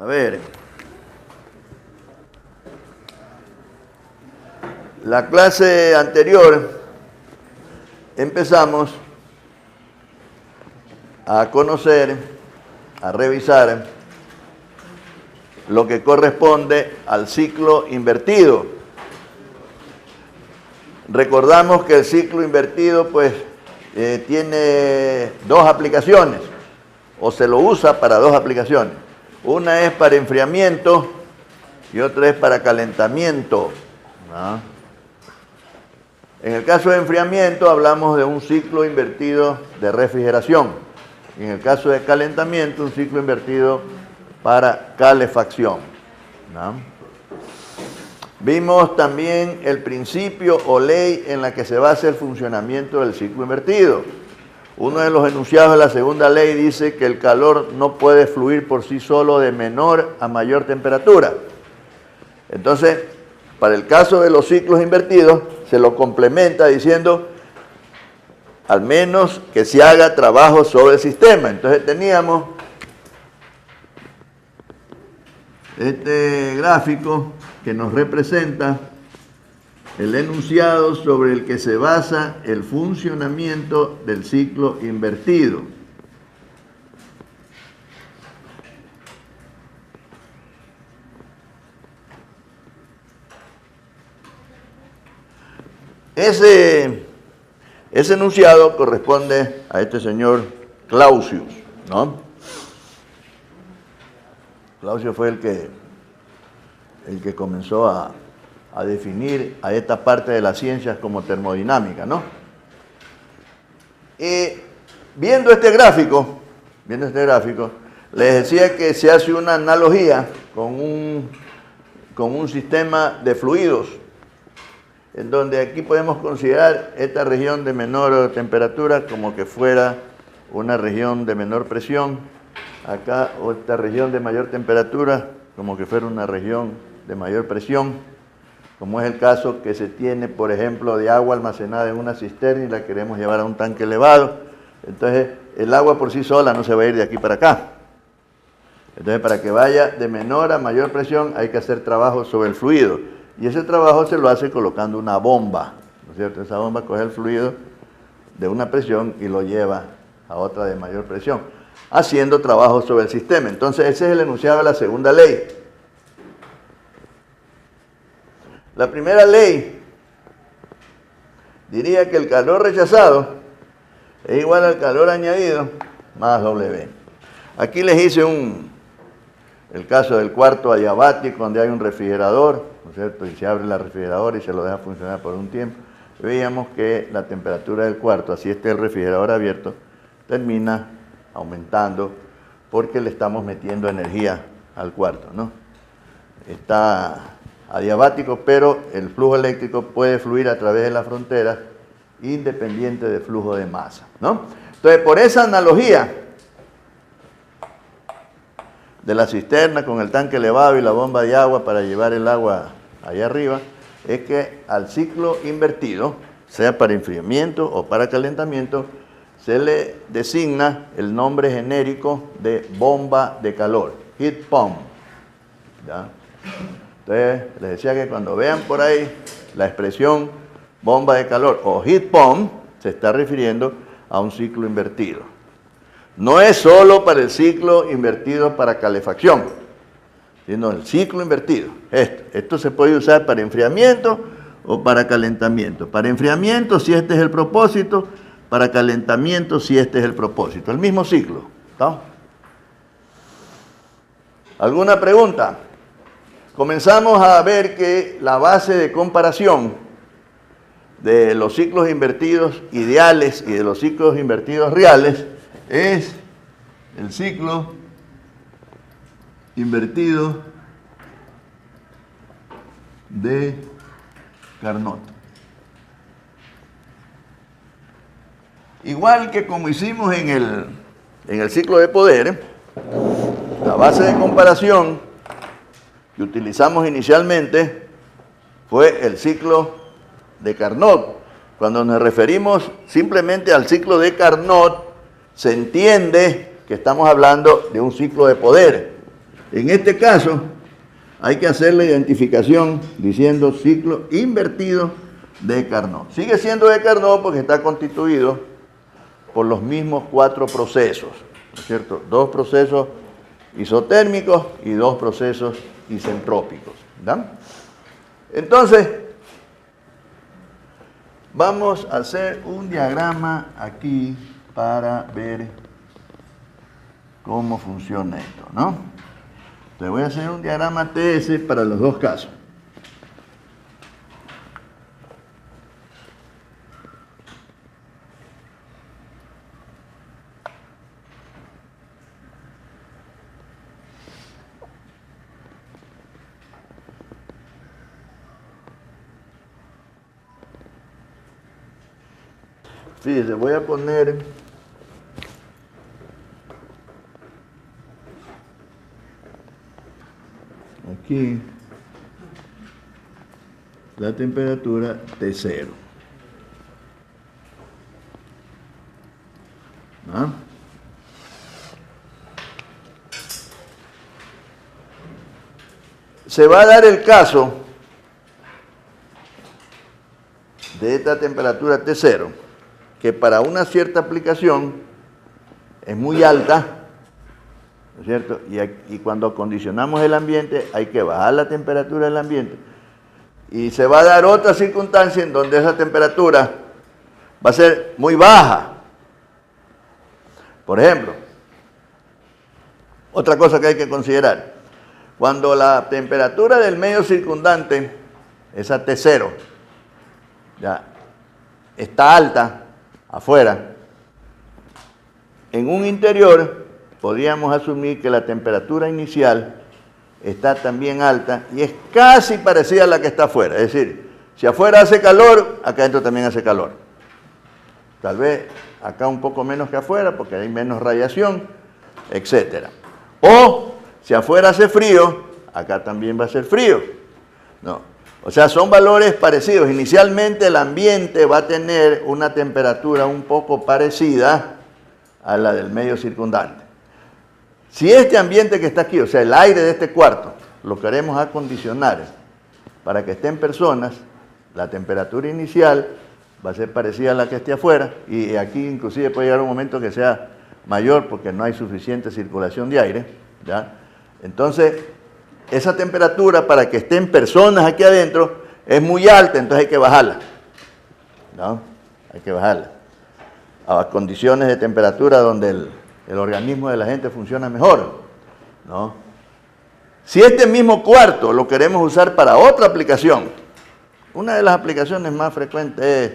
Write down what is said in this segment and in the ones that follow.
A ver, la clase anterior empezamos a conocer, a revisar lo que corresponde al ciclo invertido. Recordamos que el ciclo invertido pues tiene dos aplicaciones, o se lo usa para dos aplicaciones. Una es para enfriamiento y otra es para calentamiento, ¿no? En el caso de enfriamiento hablamos de un ciclo invertido de refrigeración. En el caso de calentamiento, un ciclo invertido para calefacción, ¿no? Vimos también el principio o ley en la que se basa el funcionamiento del ciclo invertido. Uno de los enunciados de la segunda ley dice que el calor no puede fluir por sí solo de menor a mayor temperatura. Entonces, para el caso de los ciclos invertidos, se lo complementa diciendo al menos que se haga trabajo sobre el sistema. Entonces teníamos este gráfico que nos representa el enunciado sobre el que se basa el funcionamiento del ciclo invertido. Ese enunciado corresponde a este señor Clausius, ¿no? Clausius fue el que comenzó a definir a esta parte de las ciencias como termodinámica, ¿no? Y viendo este gráfico, les decía que se hace una analogía con un sistema de fluidos, en donde aquí podemos considerar esta región de menor temperatura como que fuera una región de menor presión, acá esta región de mayor temperatura como que fuera una región de mayor presión, como es el caso que se tiene, por ejemplo, de agua almacenada en una cisterna y la queremos llevar a un tanque elevado. Entonces, el agua por sí sola no se va a ir de aquí para acá. Entonces, para que vaya de menor a mayor presión, hay que hacer trabajo sobre el fluido. Y ese trabajo se lo hace colocando una bomba, ¿no es cierto? Esa bomba coge el fluido de una presión y lo lleva a otra de mayor presión, haciendo trabajo sobre el sistema. Entonces, ese es el enunciado de la segunda ley. La primera ley diría que el calor rechazado es igual al calor añadido más W. Aquí les hice el caso del cuarto adiabático, donde hay un refrigerador, ¿no es cierto? Y se abre la refrigeradora y se lo deja funcionar por un tiempo. Veíamos que la temperatura del cuarto, así esté el refrigerador abierto, termina aumentando porque le estamos metiendo energía al cuarto, ¿no? Está adiabático, pero el flujo eléctrico puede fluir a través de la frontera independiente del flujo de masa, ¿no? Entonces, por esa analogía de la cisterna con el tanque elevado y la bomba de agua para llevar el agua allá arriba, es que al ciclo invertido, sea para enfriamiento o para calentamiento, se le designa el nombre genérico de bomba de calor, heat pump, ¿ya? Entonces, les decía que cuando vean por ahí la expresión bomba de calor o heat pump, se está refiriendo a un ciclo invertido. No es solo para el ciclo invertido para calefacción, sino el ciclo invertido. Esto se puede usar para enfriamiento o para calentamiento. Para enfriamiento, si este es el propósito; para calentamiento, si este es el propósito. El mismo ciclo, ¿no? ¿Alguna pregunta? Comenzamos a ver que la base de comparación de los ciclos invertidos ideales y de los ciclos invertidos reales es el ciclo invertido de Carnot. Igual que como hicimos en el ciclo de poder, la base de comparación que utilizamos inicialmente fue el ciclo de Carnot. Cuando nos referimos simplemente al ciclo de Carnot, se entiende que estamos hablando de un ciclo de poder. En este caso, hay que hacer la identificación diciendo ciclo invertido de Carnot. Sigue siendo de Carnot porque está constituido por los mismos 4 procesos, ¿no es cierto? 2 procesos isotérmicos y 2 procesos isentrópicos, ¿verdad? Entonces, vamos a hacer un diagrama aquí para ver cómo funciona esto, ¿no? Te voy a hacer un diagrama TS para los 2 casos. Fíjense, voy a poner aquí la temperatura T0. ¿Ah? Se va a dar el caso de esta temperatura T0, que para una cierta aplicación es muy alta, ¿no es cierto? Y cuando acondicionamos el ambiente hay que bajar la temperatura del ambiente. Y se va a dar otra circunstancia en donde esa temperatura va a ser muy baja. Por ejemplo, otra cosa que hay que considerar, cuando la temperatura del medio circundante, esa T0, ya está alta afuera, en un interior podríamos asumir que la temperatura inicial está también alta y es casi parecida a la que está afuera. Es decir, si afuera hace calor, acá adentro también hace calor. Tal vez acá un poco menos que afuera porque hay menos radiación, etc. O si afuera hace frío, acá también va a ser frío. No. O sea, son valores parecidos. Inicialmente el ambiente va a tener una temperatura un poco parecida a la del medio circundante. Si este ambiente que está aquí, o sea, el aire de este cuarto, lo queremos acondicionar para que estén personas, la temperatura inicial va a ser parecida a la que esté afuera, y aquí inclusive puede llegar un momento que sea mayor porque no hay suficiente circulación de aire, ¿ya? Entonces, esa temperatura para que estén personas aquí adentro es muy alta, entonces hay que bajarla, ¿no? Hay que bajarla a condiciones de temperatura donde el organismo de la gente funciona mejor, ¿no? Si este mismo cuarto lo queremos usar para otra aplicación, una de las aplicaciones más frecuentes es,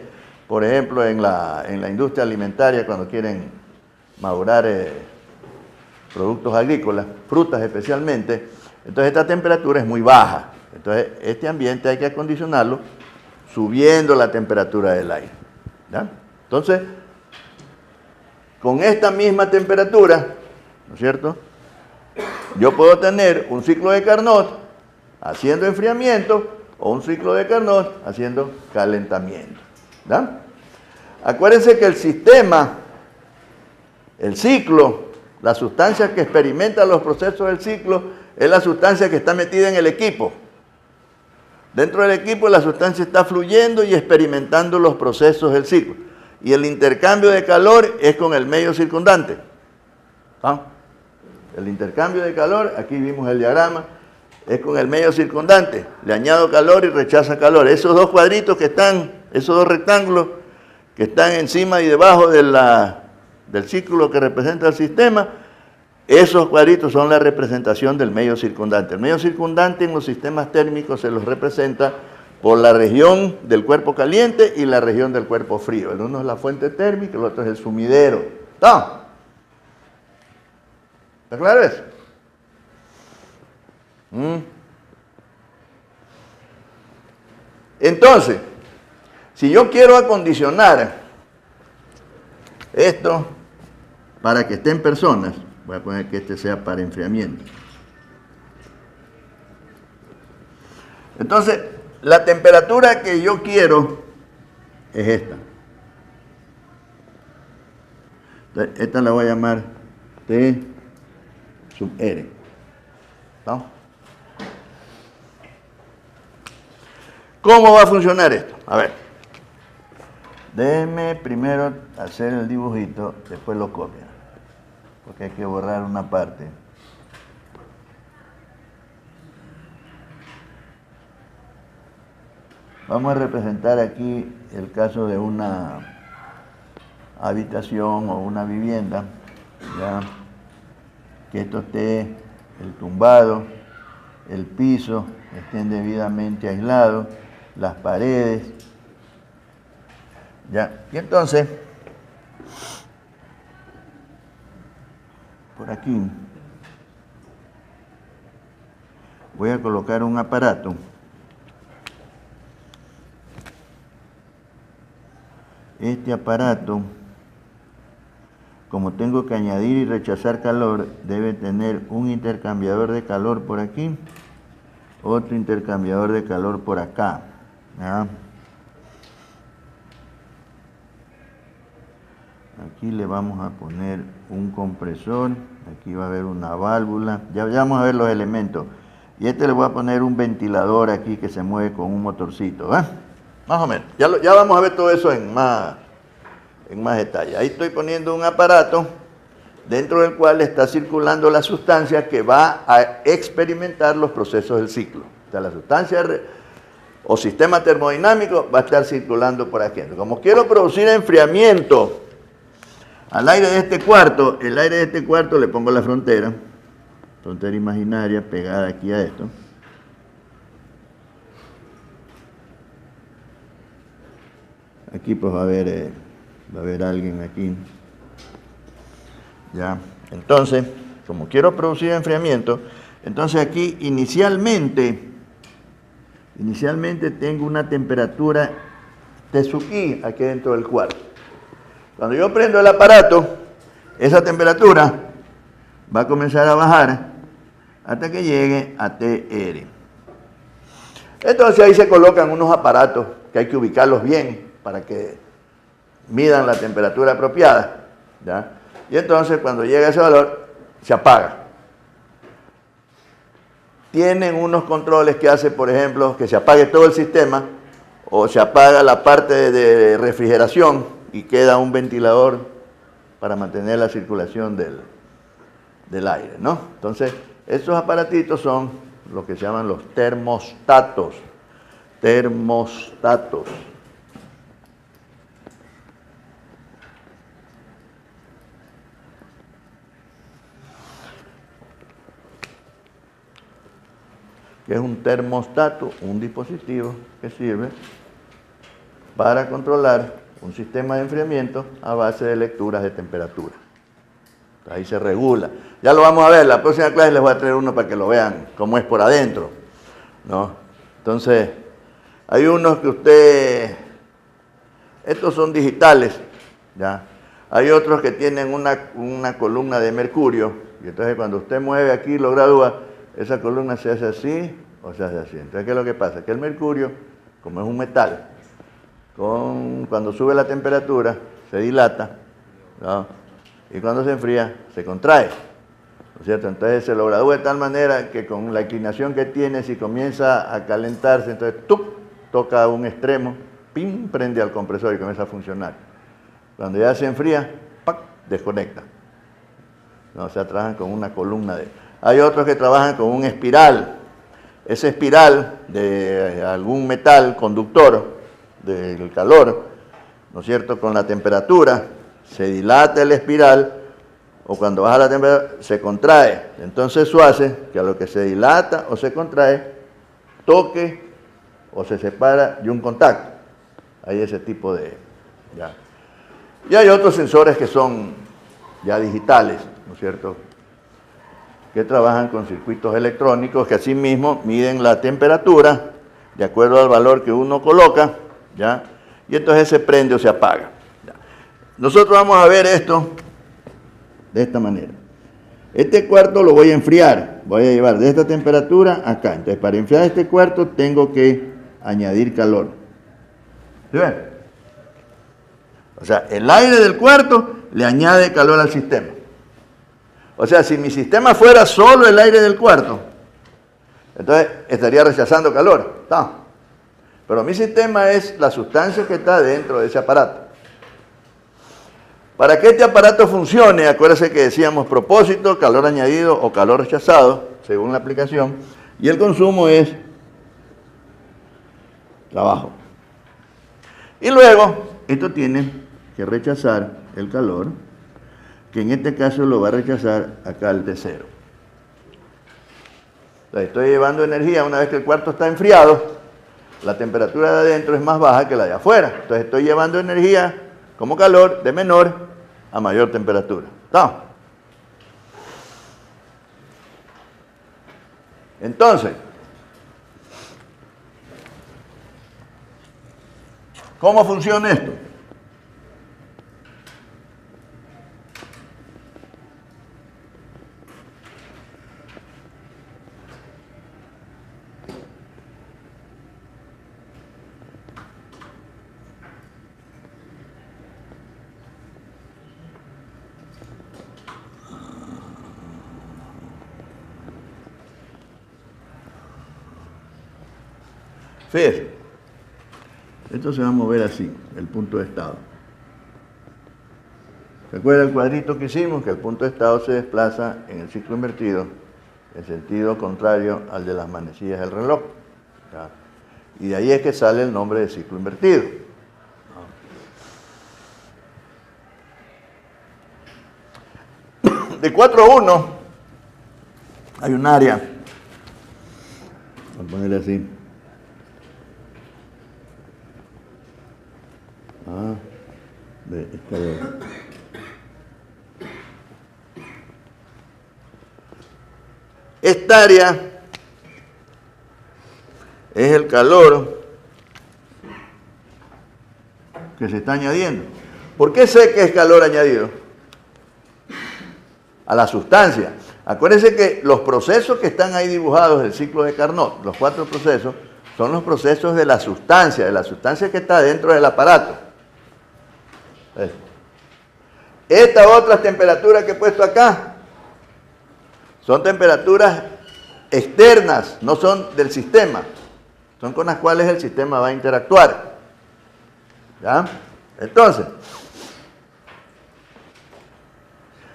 por ejemplo, en la industria alimentaria, cuando quieren madurar productos agrícolas, frutas especialmente, entonces esta temperatura es muy baja. Entonces este ambiente hay que acondicionarlo subiendo la temperatura del aire, ¿ya? Entonces, con esta misma temperatura, ¿no es cierto?, yo puedo tener un ciclo de Carnot haciendo enfriamiento o un ciclo de Carnot haciendo calentamiento, ¿ya? Acuérdense que el sistema, el ciclo, la sustancia que experimenta los procesos del ciclo es la sustancia que está metida en el equipo. Dentro del equipo la sustancia está fluyendo y experimentando los procesos del ciclo. Y el intercambio de calor es con el medio circundante. ¿Ah? El intercambio de calor, aquí vimos el diagrama, es con el medio circundante. Le añado calor y rechaza calor. Esos 2 cuadritos que están, esos 2 rectángulos que están encima y debajo de del círculo que representa el sistema, esos cuadritos son la representación del medio circundante. El medio circundante en los sistemas térmicos se los representa por la región del cuerpo caliente y la región del cuerpo frío. El uno es la fuente térmica, el otro es el sumidero. ¿Está? ¿Está claro eso? Entonces, si yo quiero acondicionar esto para que estén personas, voy a poner que este sea para enfriamiento. Entonces, la temperatura que yo quiero es esta. Entonces, esta la voy a llamar T sub R. ¿no? ¿Cómo va a funcionar esto? A ver. Déjenme primero hacer el dibujito, después lo copian. Porque hay que borrar una parte. Vamos a representar aquí el caso de una habitación o una vivienda, ¿ya? Que esto esté el tumbado, el piso estén debidamente aislados, las paredes, ¿ya? Y entonces, por aquí, voy a colocar un aparato. Este aparato, como tengo que añadir y rechazar calor, debe tener un intercambiador de calor por aquí, otro intercambiador de calor por acá, ¿ya? Aquí le vamos a poner un compresor, aquí va a haber una válvula, ya vamos a ver los elementos. Y le voy a poner un ventilador aquí que se mueve con un motorcito, ¿eh? Más o menos. Ya vamos a ver todo eso en más detalle. Ahí estoy poniendo un aparato dentro del cual está circulando la sustancia que va a experimentar los procesos del ciclo. O sea, la sustancia o sistema termodinámico va a estar circulando por aquí. Como quiero producir enfriamiento al aire de este cuarto, el aire de este cuarto le pongo la frontera imaginaria pegada aquí a esto. Aquí pues va a haber alguien aquí. Ya. Entonces, como quiero producir enfriamiento, entonces aquí inicialmente tengo una temperatura de Tsuki aquí dentro del cuarto. Cuando yo prendo el aparato, esa temperatura va a comenzar a bajar hasta que llegue a TR. Entonces ahí se colocan unos aparatos que hay que ubicarlos bien para que midan la temperatura apropiada, ¿ya? Y entonces cuando llega ese valor, se apaga. Tienen unos controles que hace, por ejemplo, que se apague todo el sistema o se apaga la parte de refrigeración y queda un ventilador para mantener la circulación del aire, ¿no? Entonces, estos aparatitos son lo que se llaman los termostatos. Termostatos. Que es un termostato, un dispositivo que sirve para controlar un sistema de enfriamiento a base de lecturas de temperatura. Ahí se regula. Ya lo vamos a ver, la próxima clase les voy a traer uno para que lo vean cómo es por adentro, ¿no? Entonces, hay unos que estos son digitales, ¿ya? Hay otros que tienen una columna de mercurio, y entonces cuando usted mueve aquí lo gradúa, esa columna se hace así o se hace así. Entonces, ¿qué es lo que pasa? Que el mercurio, como es un metal, cuando sube la temperatura, se dilata, ¿no? Y cuando se enfría, se contrae, ¿no es cierto? Entonces se lo gradúa de tal manera que con la inclinación que tiene, si comienza a calentarse, entonces ¡tup! Toca un extremo, ¡pim! Prende al compresor y comienza a funcionar. Cuando ya se enfría, ¡pac! Desconecta. No, o sea, trabajan con una columna de... Hay otros que trabajan con un espiral. Ese espiral de algún metal conductor del calor, ¿no es cierto? Con la temperatura se dilata el espiral o cuando baja la temperatura se contrae. Entonces eso hace que a lo que se dilata o se contrae toque o se separa de un contacto. Hay ese tipo de... Ya. Y hay otros sensores que son ya digitales, ¿no es cierto?, que trabajan con circuitos electrónicos que asimismo miden la temperatura de acuerdo al valor que uno coloca, ¿ya? Y entonces se prende o se apaga. ¿Ya? Nosotros vamos a ver esto de esta manera. Este cuarto lo voy a enfriar, voy a llevar de esta temperatura acá. Entonces, para enfriar este cuarto tengo que añadir calor. ¿Sí ven? O sea, el aire del cuarto le añade calor al sistema. O sea, si mi sistema fuera solo el aire del cuarto, Entonces estaría rechazando calor. No. Pero mi sistema es la sustancia que está dentro de ese aparato. Para que este aparato funcione, acuérdense que decíamos propósito, calor añadido o calor rechazado, según la aplicación, y el consumo es trabajo. Y luego, esto tiene que rechazar el calor, que en este caso lo va a rechazar acá al T0. Entonces, estoy llevando energía una vez que el cuarto está enfriado, la temperatura de adentro es más baja que la de afuera. Entonces estoy llevando energía como calor de menor a mayor temperatura. ¿Está? Entonces, ¿cómo funciona esto? Fíjense, esto se va a mover así, el punto de estado. ¿Recuerda el cuadrito que hicimos? Que el punto de estado se desplaza en el ciclo invertido en sentido contrario al de las manecillas del reloj. ¿Ya? Y de ahí es que sale el nombre de ciclo invertido. De 4 a 1 hay un área, vamos a ponerle así. Esta área es el calor que se está añadiendo. ¿Por qué sé que es calor añadido? A la sustancia. Acuérdense que los procesos que están ahí dibujados del ciclo de Carnot, los 4 procesos, son los procesos de la sustancia que está dentro del aparato. Estas otras temperaturas que he puesto acá son temperaturas externas, no son del sistema. Son con las cuales el sistema va a interactuar. ¿Ya? Entonces,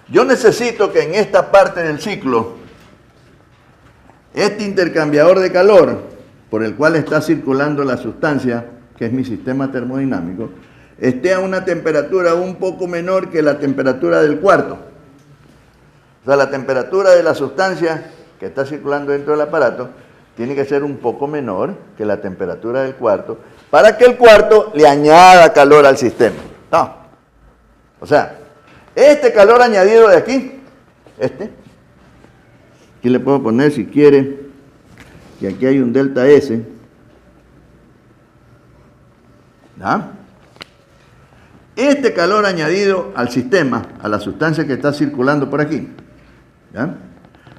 yo necesito que en esta parte del ciclo, este intercambiador de calor, por el cual está circulando la sustancia, que es mi sistema termodinámico, esté a una temperatura un poco menor que la temperatura del cuarto. O sea, la temperatura de la sustancia que está circulando dentro del aparato tiene que ser un poco menor que la temperatura del cuarto para que el cuarto le añada calor al sistema. No. O sea, este calor añadido de aquí, aquí le puedo poner si quiere, que aquí hay un delta S. ¿Ya? Este calor añadido al sistema, a la sustancia que está circulando por aquí, ¿ya?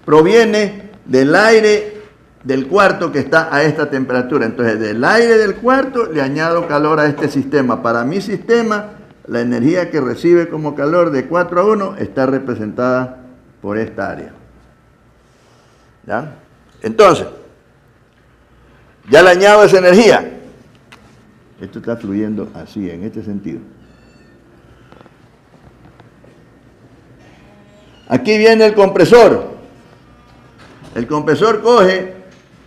Proviene del aire del cuarto que está a esta temperatura. Entonces, del aire del cuarto le añado calor a este sistema. Para mi sistema, la energía que recibe como calor de 4 a 1 está representada por esta área. ¿Ya? Entonces, ya le añado esa energía. Esto está fluyendo así, en este sentido. Aquí viene el compresor. El compresor coge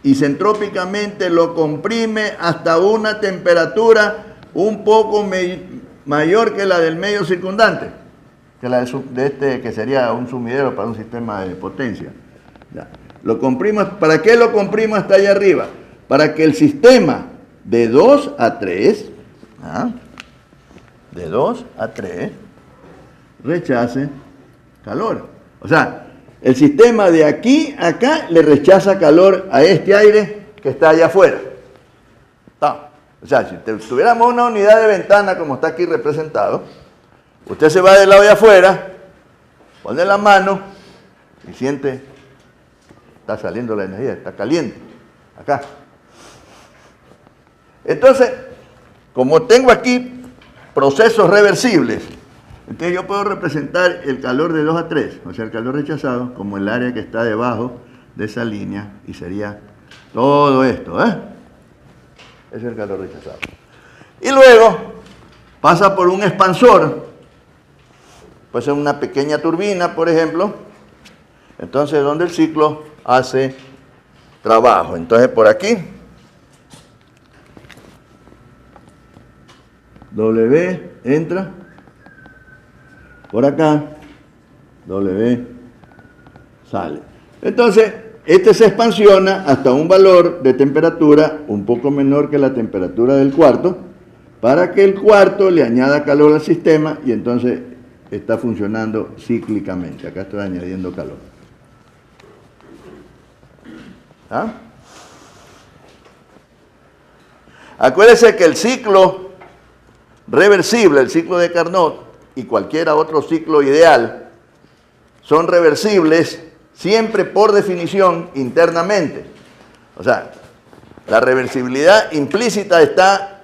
y centrópicamente lo comprime hasta una temperatura un poco mayor que la del medio circundante, que la de este que sería un sumidero para un sistema de potencia. Ya. Lo comprimo. ¿Para qué lo comprimo hasta allá arriba? Para que el sistema de 2 a 3, de 2 a 3, rechace calor. O sea, el sistema de aquí a acá le rechaza calor a este aire que está allá afuera. O sea, si tuviéramos una unidad de ventana como está aquí representado, usted se va del lado de afuera, pone la mano y siente, está saliendo la energía, está caliente, acá. Entonces, como tengo aquí procesos reversibles, entonces yo puedo representar el calor de 2 a 3, o sea, el calor rechazado, como el área que está debajo de esa línea, y sería Todo esto, ¿eh? Ese es el calor rechazado. Y luego pasa por un expansor, puede ser una pequeña turbina, por ejemplo, entonces donde el ciclo hace trabajo. Entonces por aquí, W entra, por acá, W sale. Entonces, este se expansiona hasta un valor de temperatura un poco menor que la temperatura del cuarto, para que el cuarto le añada calor al sistema y entonces está funcionando cíclicamente. Acá estoy añadiendo calor. ¿Ah? Acuérdense que el ciclo reversible, el ciclo de Carnot y cualquier otro ciclo ideal son reversibles siempre por definición internamente. O sea, la reversibilidad implícita está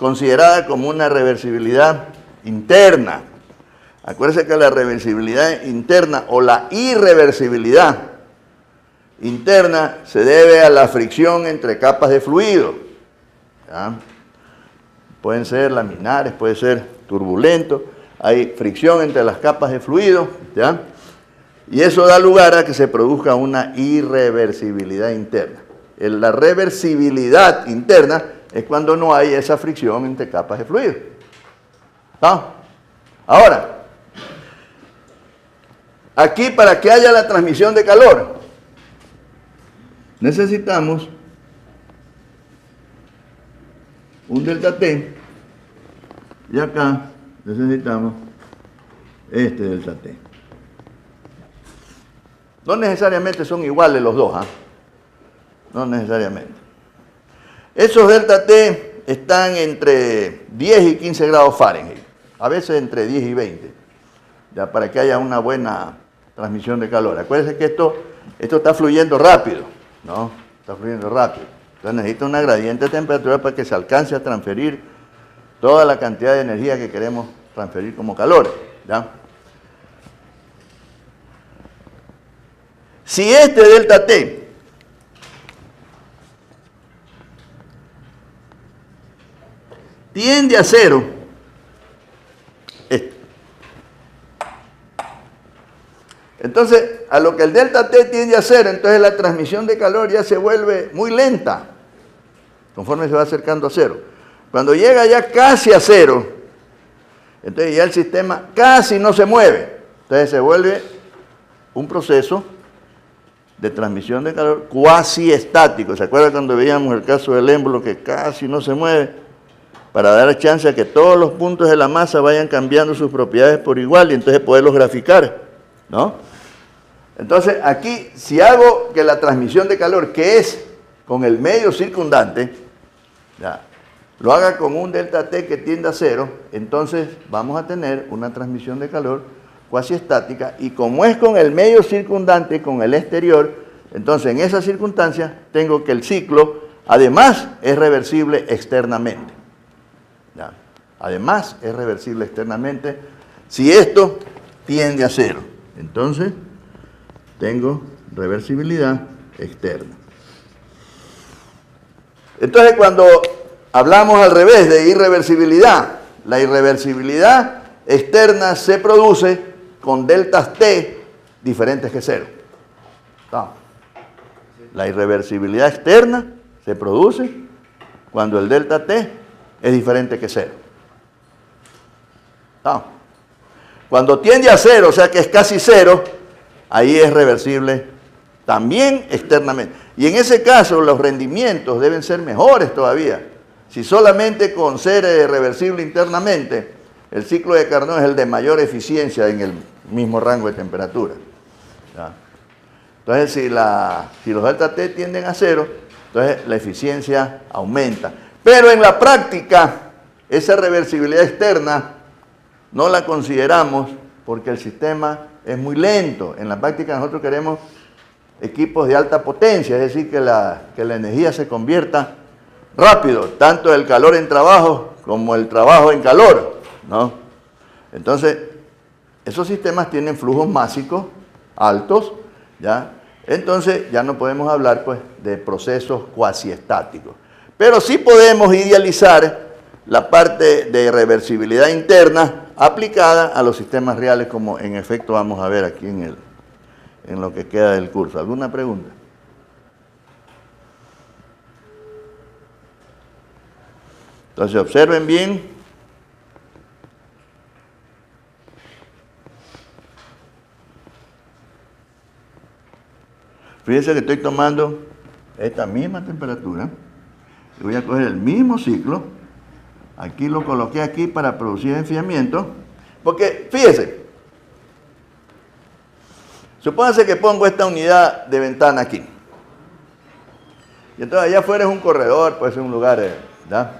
considerada como una reversibilidad interna. Acuérdense que la reversibilidad interna o la irreversibilidad interna se debe a la fricción entre capas de fluido. ¿Ya? Pueden ser laminares, puede ser turbulentos, hay fricción entre las capas de fluido, ¿ya? Y eso da lugar a que se produzca una irreversibilidad interna. La reversibilidad interna es cuando no hay esa fricción entre capas de fluido. ¿Ah? Ahora, aquí para que haya la transmisión de calor, necesitamos un delta T y acá necesitamos este delta T. No necesariamente son iguales los dos, ¿ah? No necesariamente. Esos delta T están entre 10 y 15 grados Fahrenheit, a veces entre 10 y 20, ya para que haya una buena transmisión de calor. Acuérdense que esto está fluyendo rápido, ¿no? Está fluyendo rápido. Entonces necesita una gradiente de temperatura para que se alcance a transferir toda la cantidad de energía que queremos transferir como calor, ¿ya? Si este delta T tiende a cero, entonces a lo que el delta T tiende a cero, entonces la transmisión de calor ya se vuelve muy lenta, conforme se va acercando a cero. Cuando llega ya casi a cero, entonces ya el sistema casi no se mueve, entonces se vuelve un proceso de transmisión de calor cuasi estático. ¿Se acuerdan cuando veíamos el caso del émbolo que casi no se mueve? Para dar chance a que todos los puntos de la masa vayan cambiando sus propiedades por igual y entonces poderlos graficar, ¿no? Entonces aquí, si hago que la transmisión de calor, que es con el medio circundante, ya, lo haga con un delta T que tiende a cero, entonces vamos a tener una transmisión de calor cuasi estática, y como es con el medio circundante, con el exterior, entonces en esas circunstancias tengo que el ciclo además es reversible externamente. ¿Ya? Además es reversible externamente si esto tiende a cero. Entonces tengo reversibilidad externa. Entonces cuando hablamos al revés de irreversibilidad, la irreversibilidad externa se produce con deltas T diferentes que cero. La irreversibilidad externa se produce cuando el delta T es diferente que cero. Cuando tiende a cero, o sea que es casi cero, ahí es reversible también externamente. Y en ese caso los rendimientos deben ser mejores todavía. Si solamente con ser reversible internamente, el ciclo de Carnot es el de mayor eficiencia en el mismo rango de temperatura. ¿Ya? Entonces, si los delta T tienden a cero, entonces la eficiencia aumenta. Pero en la práctica, esa reversibilidad externa no la consideramos porque el sistema es muy lento. En la práctica nosotros queremos equipos de alta potencia, es decir, que la energía se convierta rápido, tanto el calor en trabajo como el trabajo en calor, ¿no? Entonces, esos sistemas tienen flujos másicos altos, ¿ya? entonces ya no podemos hablar pues de procesos cuasiestáticos. Pero sí podemos idealizar la parte de reversibilidad interna aplicada a los sistemas reales, como en efecto vamos a ver aquí en lo que queda del curso. ¿Alguna pregunta? Entonces observen bien. Fíjense que estoy tomando esta misma temperatura y voy a coger el mismo ciclo. Aquí lo coloqué aquí para producir enfriamiento. Porque, fíjense, supóngase que pongo esta unidad de ventana aquí. Y entonces allá afuera es un corredor, puede ser un lugar, ¿verdad?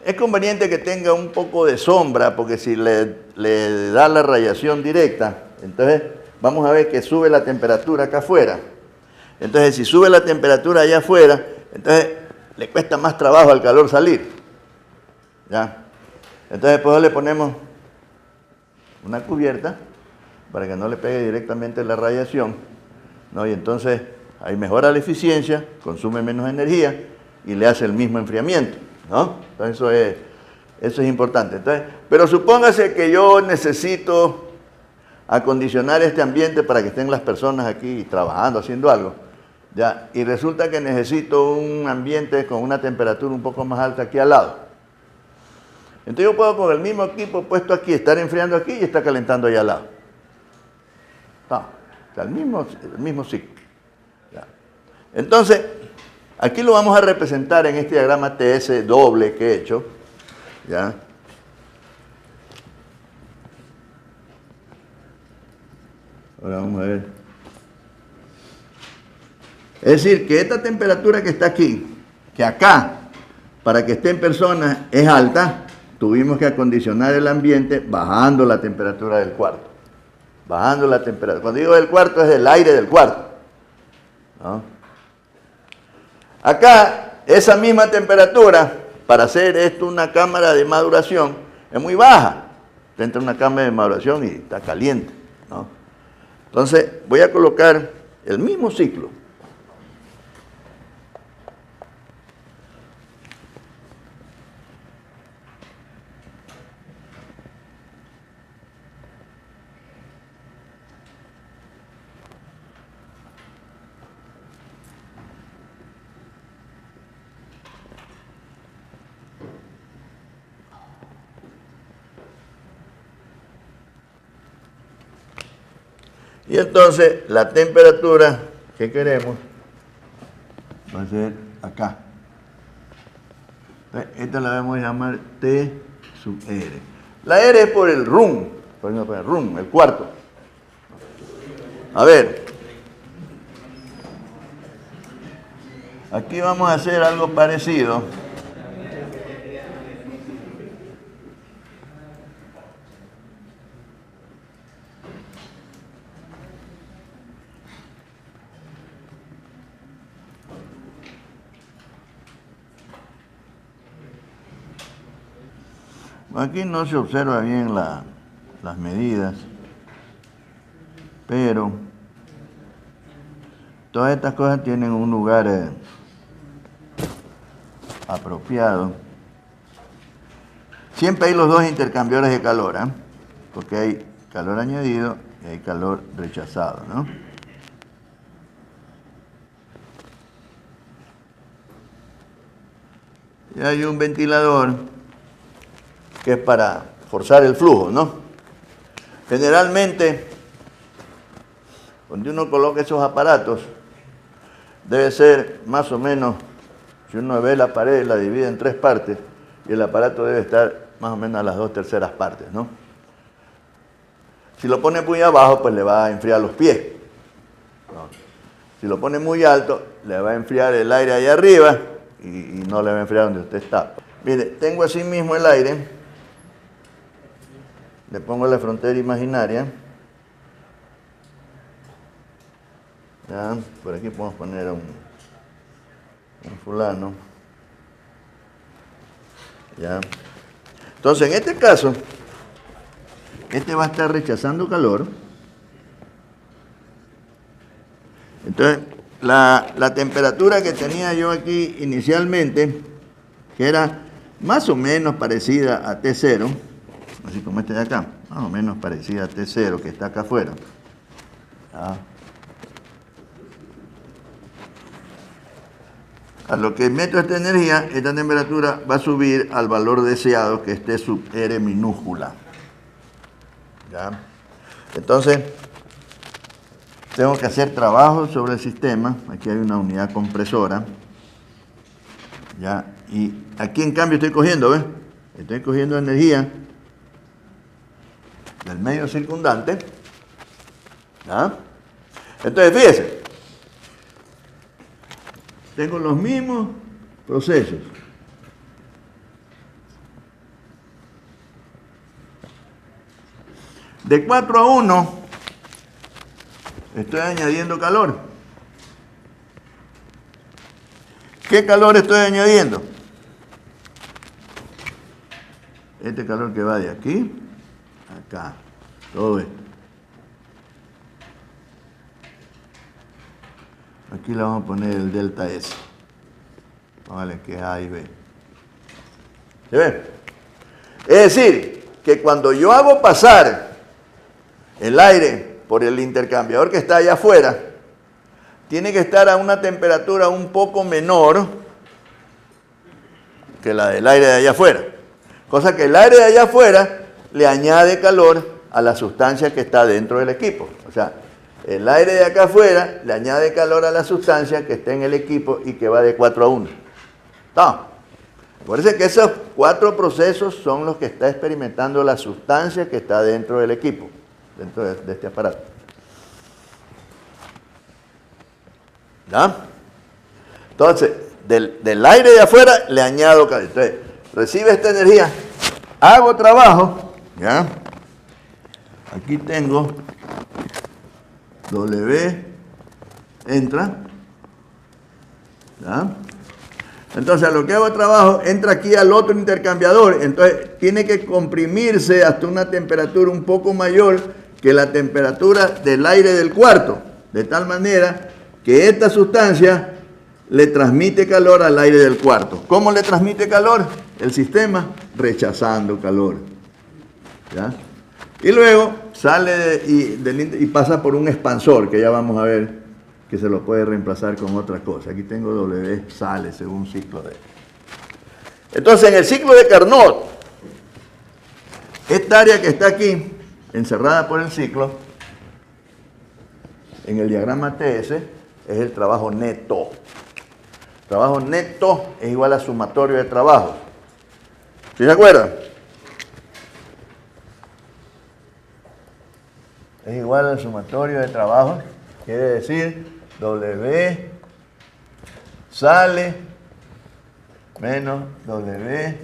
Es conveniente que tenga un poco de sombra, porque si le da la radiación directa, entonces vamos a ver que sube la temperatura acá afuera. Entonces, si sube la temperatura allá afuera, entonces le cuesta más trabajo al calor salir. ¿Ya? Entonces, después le ponemos una cubierta para que no le pegue directamente la radiación, ¿no? Y entonces ahí mejora la eficiencia, consume menos energía y le hace el mismo enfriamiento, ¿no? Entonces, eso es importante. Entonces, pero supóngase que yo necesito acondicionar este ambiente para que estén las personas aquí trabajando, haciendo algo, ¿ya? Y resulta que necesito un ambiente con una temperatura un poco más alta aquí al lado. Entonces yo puedo con el mismo equipo puesto aquí, estar enfriando aquí y estar calentando allá al lado. No, el mismo ciclo. ¿Ya? Entonces, aquí lo vamos a representar en este diagrama TS doble que he hecho. ¿Ya? Ahora vamos a ver. Es decir, que esta temperatura que está aquí, que acá, para que esté en personas, es alta, tuvimos que acondicionar el ambiente bajando la temperatura del cuarto. Bajando la temperatura. Cuando digo del cuarto, es del aire del cuarto, ¿no? Acá, esa misma temperatura, para hacer esto una cámara de maduración, es muy baja. Usted entra en una cámara de maduración y está caliente, ¿no? Entonces, voy a colocar el mismo ciclo. Y entonces la temperatura que queremos va a ser acá. Esta la vamos a llamar T sub R. La R es por el room, por el room, el cuarto. A ver, aquí vamos a hacer algo parecido. Aquí no se observa bien las medidas, pero todas estas cosas tienen un lugar apropiado. Siempre hay los dos intercambiadores de calor, ¿eh? Porque hay calor añadido y hay calor rechazado, ¿no? Y hay un ventilador que es para forzar el flujo, ¿no? Generalmente, cuando uno coloca esos aparatos, debe ser más o menos, si uno ve la pared, la divide en 3 partes, y el aparato debe estar más o menos a las 2/3 partes, ¿no? Si lo pone muy abajo, pues le va a enfriar los pies, ¿no? Si lo pone muy alto, le va a enfriar el aire ahí arriba y no le va a enfriar donde usted está. Mire, tengo así mismo el aire. Le pongo la frontera imaginaria. ¿Ya? Por aquí podemos poner un fulano. ¿Ya? Entonces, en este caso, este va a estar rechazando calor. Entonces, la temperatura que tenía yo aquí inicialmente, que era más o menos parecida a T0, así como este de acá, más o menos parecida a T0 que está acá afuera. ¿Ya? A lo que meto esta energía, esta temperatura va a subir al valor deseado, que es T sub R minúscula. ¿Ya? Entonces, tengo que hacer trabajo sobre el sistema. Aquí hay una unidad compresora. ¿Ya? Y aquí en cambio estoy cogiendo, ¿ves? Estoy cogiendo energía del medio circundante. ¿Ya? Entonces, fíjese. Tengo los mismos procesos. De 4 a 1 estoy añadiendo calor. ¿Qué calor estoy añadiendo? Este calor que va de aquí a acá. Todo esto. Aquí le vamos a poner el delta S. Vale, que es A y B. ¿Se ve? Es decir, que cuando yo hago pasar el aire por el intercambiador que está allá afuera, tiene que estar a una temperatura un poco menor que la del aire de allá afuera. Cosa que el aire de allá afuera le añade calor a la sustancia que está dentro del equipo. O sea, el aire de acá afuera le añade calor a la sustancia que está en el equipo y que va de 4 a 1. ¿Está? Por eso que esos 4 procesos son los que está experimentando la sustancia que está dentro del equipo, dentro de este aparato. ¿Ya? Entonces, del aire de afuera le añado calor. Entonces, recibe esta energía, hago trabajo, ¿ya? Aquí tengo W, entra, ¿ya? Entonces, a lo que hago trabajo, entra aquí al otro intercambiador, entonces tiene que comprimirse hasta una temperatura un poco mayor que la temperatura del aire del cuarto, de tal manera que esta sustancia le transmite calor al aire del cuarto. ¿Cómo le transmite calor? El sistema rechazando calor, ¿ya? Y luego sale y pasa por un expansor, que ya vamos a ver que se lo puede reemplazar con otra cosa. Aquí tengo W, sale según ciclo de... Entonces, en el ciclo de Carnot, esta área que está aquí, encerrada por el ciclo, en el diagrama TS, es el trabajo neto. Trabajo neto es igual a sumatorio de trabajo. ¿Sí se acuerdan? Es igual al sumatorio de trabajo. Quiere decir W sale menos W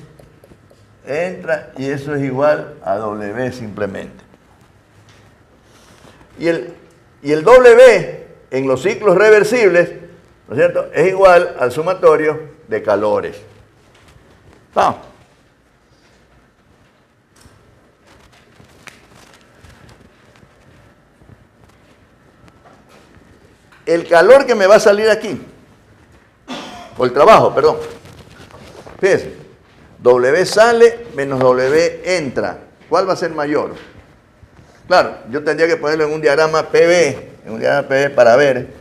entra, y eso es igual a W simplemente. Y el W en los ciclos reversibles, ¿no es cierto?, es igual al sumatorio de calores. ¿Vamos? El calor que me va a salir aquí, o el trabajo, perdón, fíjense, W sale menos W entra. ¿Cuál va a ser mayor? Claro, yo tendría que ponerlo en un diagrama PV, para ver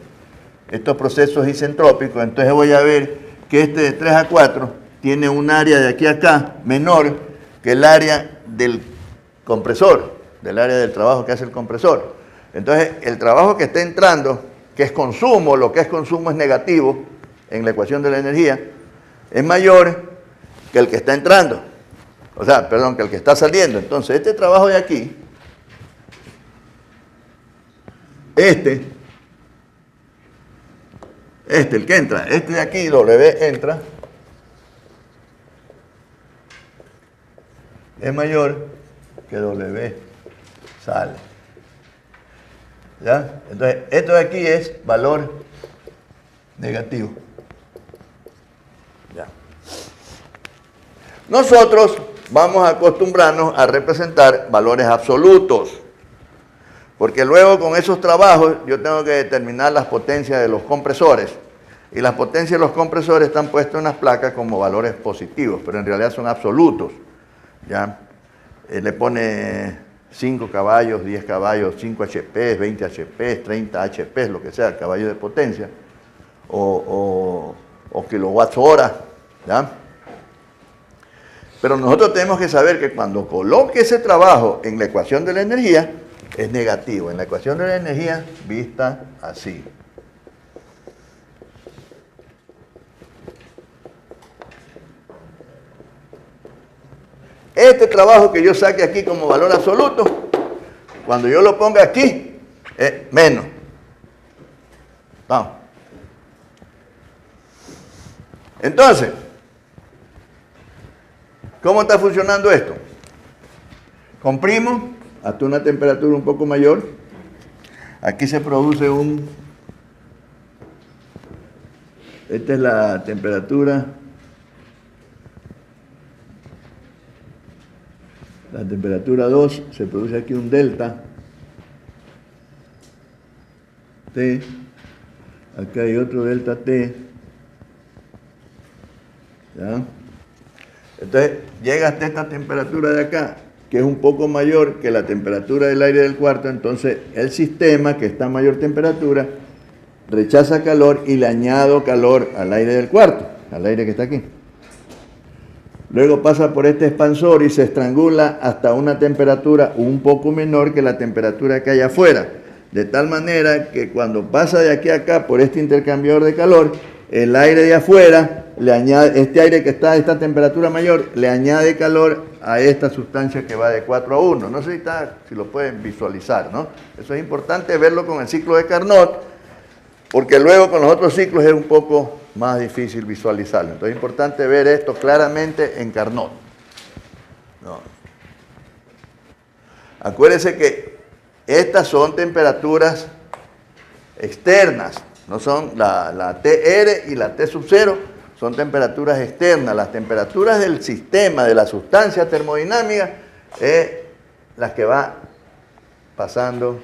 estos procesos isentrópicos. Entonces voy a ver que este de 3 a 4 tiene un área de aquí a acá menor que el área del compresor, del área del trabajo que hace el compresor. Entonces, el trabajo que está entrando, que es consumo, lo que es consumo es negativo en la ecuación de la energía, es mayor que el que está entrando. O sea, perdón, que el que está saliendo. Entonces, este trabajo de aquí, el que entra, este de aquí, W entra, es mayor que W sale. ¿Ya? Entonces, esto de aquí es valor negativo. ¿Ya? Nosotros vamos a acostumbrarnos a representar valores absolutos. Porque luego con esos trabajos yo tengo que determinar las potencias de los compresores. Y las potencias de los compresores están puestas en unas placas como valores positivos, pero en realidad son absolutos. ¿Ya? Le pone 5 caballos, 10 caballos, 5 HP, 20 HP, 30 HP, lo que sea, caballos de potencia, o kilowatts hora. ¿Ya? Pero nosotros tenemos que saber que cuando coloque ese trabajo en la ecuación de la energía, es negativo. En la ecuación de la energía, vista así. Este trabajo que yo saque aquí como valor absoluto, cuando yo lo ponga aquí, es menos. Vamos. Entonces, ¿cómo está funcionando esto? Comprimo hasta una temperatura un poco mayor. Aquí se produce esta es la temperatura. La temperatura 2, se produce aquí un delta T. Acá hay otro delta T. ¿Ya? Entonces, llega hasta esta temperatura de acá, que es un poco mayor que la temperatura del aire del cuarto. Entonces, el sistema que está a mayor temperatura rechaza calor y le añado calor al aire del cuarto, al aire que está aquí. Luego pasa por este expansor y se estrangula hasta una temperatura un poco menor que la temperatura que hay afuera. De tal manera que cuando pasa de aquí a acá por este intercambiador de calor, el aire de afuera le añade, este aire que está a esta temperatura mayor, le añade calor a esta sustancia que va de 4 a 1. No sé si lo pueden visualizar, ¿no? Eso es importante verlo con el ciclo de Carnot, porque luego con los otros ciclos es un poco más difícil visualizarlo. Entonces es importante ver esto claramente en Carnot. No. Acuérdense que estas son temperaturas externas, no son la TR y la T sub 0, son temperaturas externas. Las temperaturas del sistema, de la sustancia termodinámica, es las que va pasando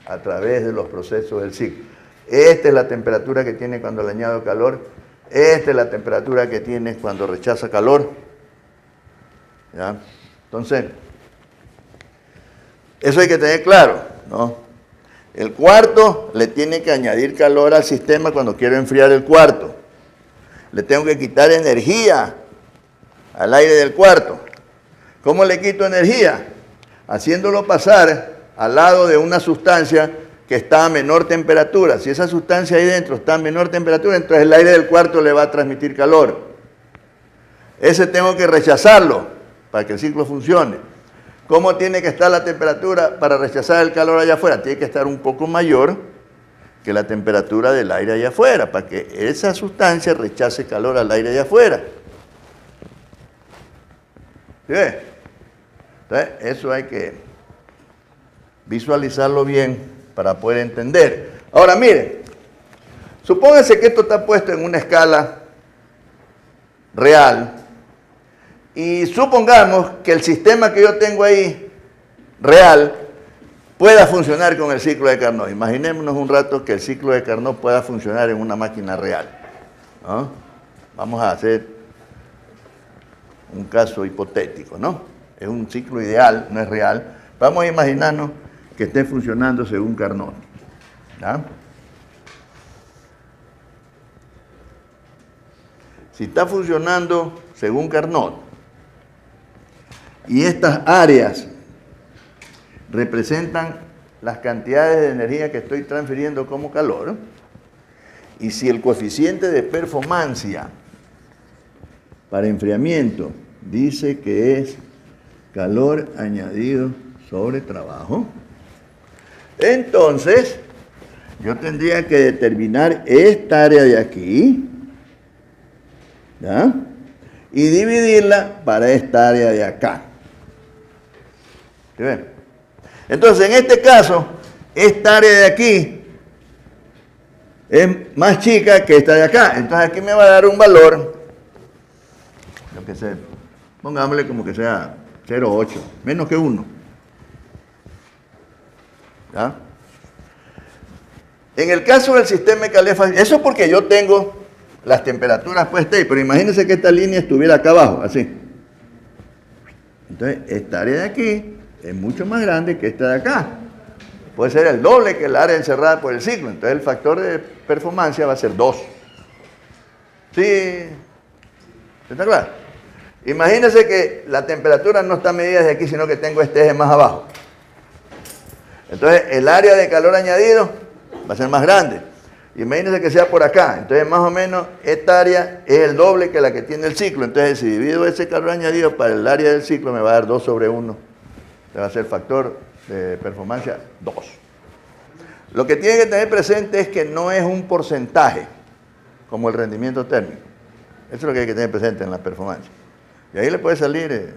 a través de los procesos del ciclo. Esta es la temperatura que tiene cuando le añado calor. Esta es la temperatura que tiene cuando rechaza calor. ¿Ya? Entonces, eso hay que tener claro, ¿no? El cuarto le tiene que añadir calor al sistema cuando quiero enfriar el cuarto. Le tengo que quitar energía al aire del cuarto. ¿Cómo le quito energía? Haciéndolo pasar al lado de una sustancia que está a menor temperatura. Si esa sustancia ahí dentro está a menor temperatura, entonces el aire del cuarto le va a transmitir calor. Ese tengo que rechazarlo para que el ciclo funcione. ¿Cómo tiene que estar la temperatura para rechazar el calor allá afuera? Tiene que estar un poco mayor que la temperatura del aire allá afuera, para que esa sustancia rechace calor al aire allá afuera. ¿Sí ve? Entonces, eso hay que visualizarlo bien para poder entender. Ahora, miren, supóngase que esto está puesto en una escala real y supongamos que el sistema que yo tengo ahí, real, pueda funcionar con el ciclo de Carnot. Imaginémonos un rato que el ciclo de Carnot pueda funcionar en una máquina real, ¿no? Vamos a hacer un caso hipotético, ¿no? Es un ciclo ideal, no es real. Vamos a imaginarnos que esté funcionando según Carnot. ¿Ya? Si está funcionando según Carnot y estas áreas representan las cantidades de energía que estoy transfiriendo como calor, y si el coeficiente de performancia para enfriamiento dice que es calor añadido sobre trabajo, entonces yo tendría que determinar esta área de aquí, ¿ya? Y dividirla para esta área de acá. ¿Sí ven? Entonces, en este caso, esta área de aquí es más chica que esta de acá. Entonces, aquí me va a dar un valor, lo que sea, pongámosle como que sea 0,8, menos que 1. ¿Ah? En el caso del sistema de calefacción, eso porque yo tengo las temperaturas puestas ahí, pero imagínense que esta línea estuviera acá abajo, así. Entonces, esta área de aquí es mucho más grande que esta de acá. Puede ser el doble que el área encerrada por el ciclo. Entonces, el factor de performance va a ser 2. ¿Sí? ¿Está claro? Imagínense que la temperatura no está medida desde aquí, sino que tengo este eje más abajo. Entonces, el área de calor añadido va a ser más grande. Imagínense que sea por acá. Entonces, más o menos, esta área es el doble que la que tiene el ciclo. Entonces, si divido ese calor añadido para el área del ciclo, me va a dar 2 sobre 1. Va a ser factor de performance 2. Lo que tiene que tener presente es que no es un porcentaje, como el rendimiento térmico. Eso es lo que hay que tener presente en la performance. Y ahí le puede salir...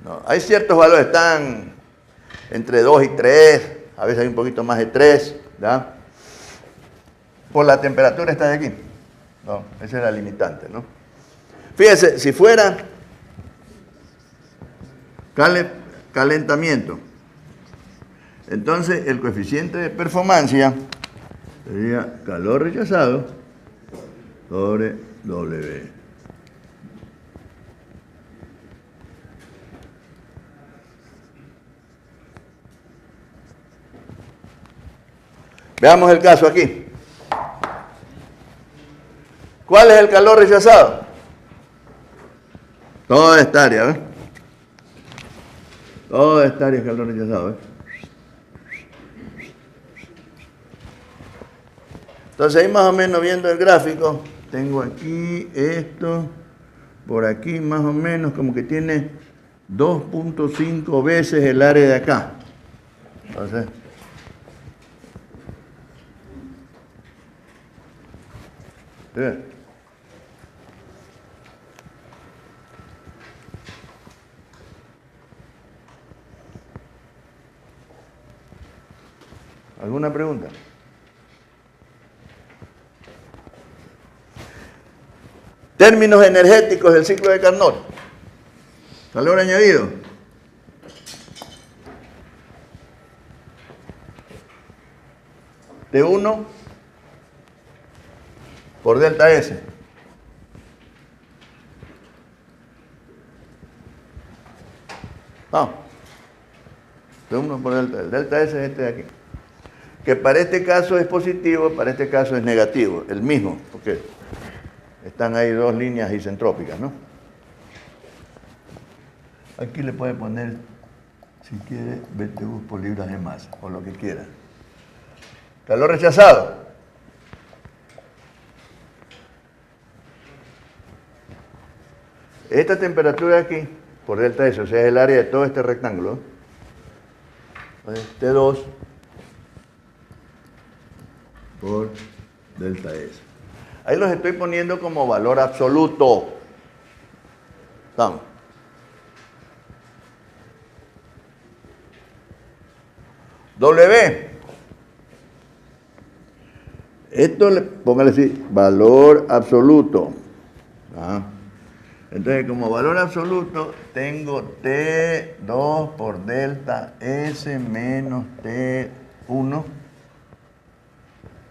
no, hay ciertos valores, están entre 2 y 3, a veces hay un poquito más de 3, ¿ya? Por la temperatura está de aquí. No, esa es la limitante, ¿no? Fíjense, si fuera calentamiento, entonces el coeficiente de performance sería calor rechazado sobre W. Veamos el caso aquí. ¿Cuál es el calor rechazado? Toda esta área, ¿ves? Toda esta área es calor rechazado, ¿ves? Entonces ahí más o menos viendo el gráfico, tengo aquí esto, por aquí más o menos como que tiene 2.5 veces el área de acá. Entonces, ¿sí? ¿Alguna pregunta? Términos energéticos del ciclo de Carnot. Calor añadido. T1 por delta S. Vamos. T1 por delta S. El delta S es este de aquí. Que para este caso es positivo, para este caso es negativo. El mismo, porque están ahí dos líneas isentrópicas, ¿no? Aquí le puede poner, si quiere, BTU por libras de masa, o lo que quiera. Calor rechazado. Esta temperatura aquí, por delta S, o sea, es el área de todo este rectángulo, T2 por delta S. Ahí los estoy poniendo como valor absoluto. Vamos. W. Esto, póngale así, valor absoluto. ¿Ah? Entonces, como valor absoluto, tengo T2 por delta S menos T1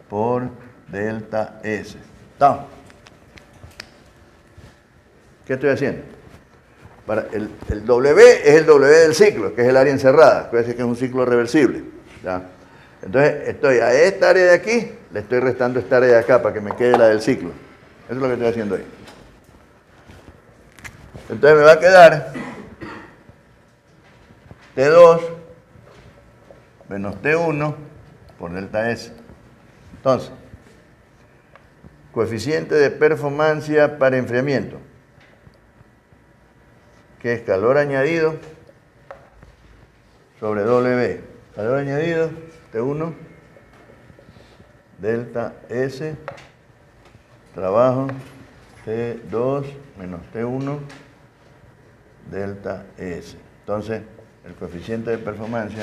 por delta S. ¿Está? ¿Qué estoy haciendo? Para el W es el W del ciclo, que es el área encerrada. Puede decir que es un ciclo reversible. ¿Ya? Entonces, estoy a esta área de aquí, le estoy restando esta área de acá para que me quede la del ciclo. Eso es lo que estoy haciendo ahí. Entonces me va a quedar T2 menos T1 por delta S. Entonces, coeficiente de performance para enfriamiento, que es calor añadido sobre W. Calor añadido, T1, delta S, trabajo, T2 menos T1, delta S. Entonces, el coeficiente de performance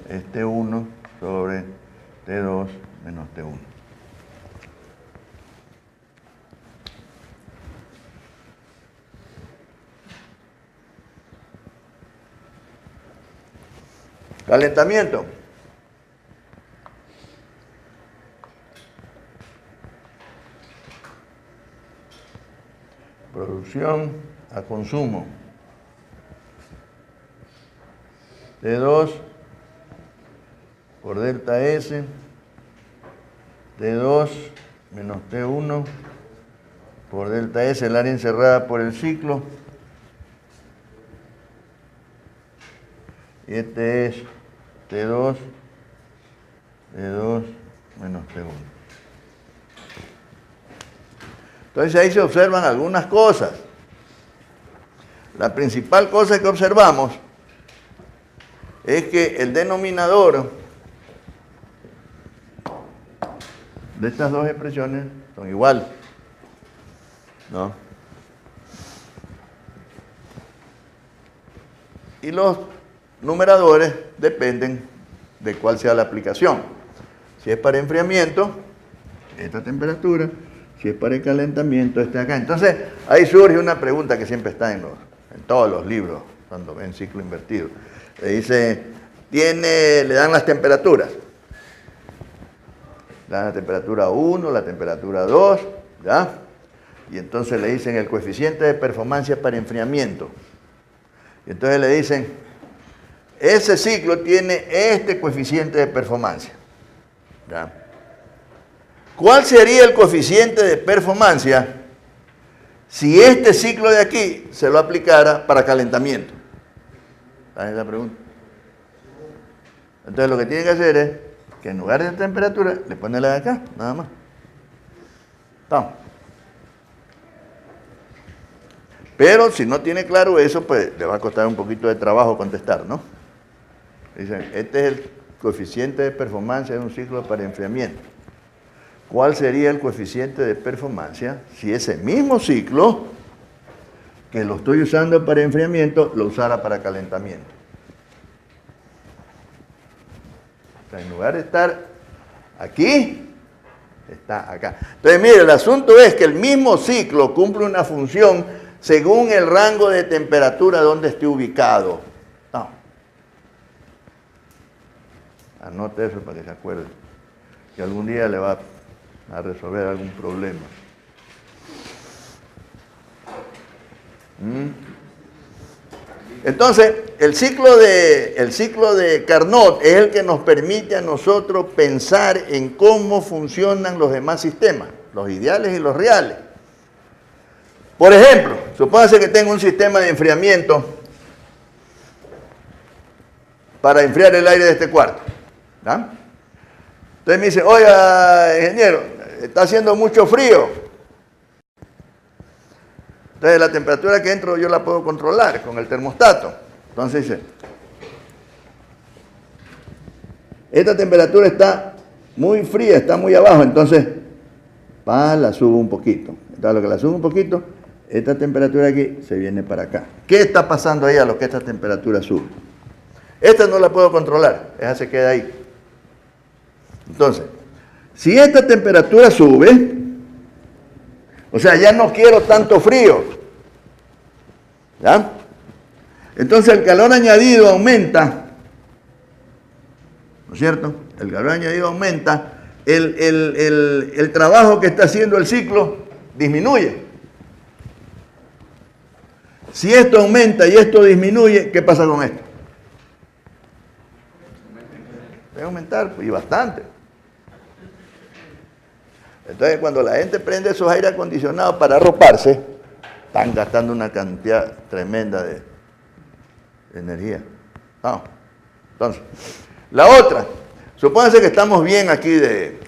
es T1 sobre T2 menos T1. Calentamiento. Producción a consumo. T2 por delta S, T2 menos T1 por delta S, el área encerrada por el ciclo. Y este es T2 menos T1. Entonces ahí se observan algunas cosas. La principal cosa que observamos es que el denominador de estas dos expresiones son iguales, ¿no? Y los numeradores dependen de cuál sea la aplicación. Si es para enfriamiento, esta temperatura; si es para el calentamiento, este acá. Entonces, ahí surge una pregunta que siempre está en todos los libros, cuando ven ciclo invertido. Le dice, le dan las temperaturas. Le dan la temperatura 1, la temperatura 2, ¿ya? Y entonces le dicen el coeficiente de performance para enfriamiento. Y entonces le dicen, ese ciclo tiene este coeficiente de performance, ¿ya? ¿Cuál sería el coeficiente de performance si este ciclo de aquí se lo aplicara para calentamiento? ¿Sabes esa pregunta? Entonces lo que tiene que hacer es que en lugar de temperatura le pone la de acá, nada más. Vamos. Pero si no tiene claro eso, pues le va a costar un poquito de trabajo contestar, ¿no? Dicen, este es el coeficiente de performance de un ciclo para enfriamiento. ¿Cuál sería el coeficiente de performance si ese mismo ciclo que lo estoy usando para enfriamiento lo usara para calentamiento? O sea, en lugar de estar aquí, está acá. Entonces, mire, el asunto es que el mismo ciclo cumple una función según el rango de temperatura donde esté ubicado. No. Anote eso para que se acuerde, que algún día le va a resolver algún problema. Entonces, el ciclo de Carnot es el que nos permite a nosotros pensar en cómo funcionan los demás sistemas, los ideales y los reales. Por ejemplo, supóngase que tengo un sistema de enfriamiento para enfriar el aire de este cuarto, ¿no? Entonces me dice, oiga, ingeniero, está haciendo mucho frío. Entonces la temperatura que entro yo la puedo controlar con el termostato. Entonces dice, esta temperatura está muy fría, está muy abajo, entonces la subo un poquito. Entonces lo que la subo un poquito, esta temperatura aquí se viene para acá. ¿Qué está pasando ahí a lo que esta temperatura sube? Esta no la puedo controlar, esa se queda ahí. Entonces, si esta temperatura sube, o sea, ya no quiero tanto frío, ¿ya? Entonces el calor añadido aumenta, ¿no es cierto? El calor añadido aumenta, el trabajo que está haciendo el ciclo disminuye. Si esto aumenta y esto disminuye, ¿qué pasa con esto? Debe aumentar, y bastante. Entonces, cuando la gente prende esos aire acondicionados para arroparse, están gastando una cantidad tremenda de energía. No. Entonces, la otra, supónganse que estamos bien aquí de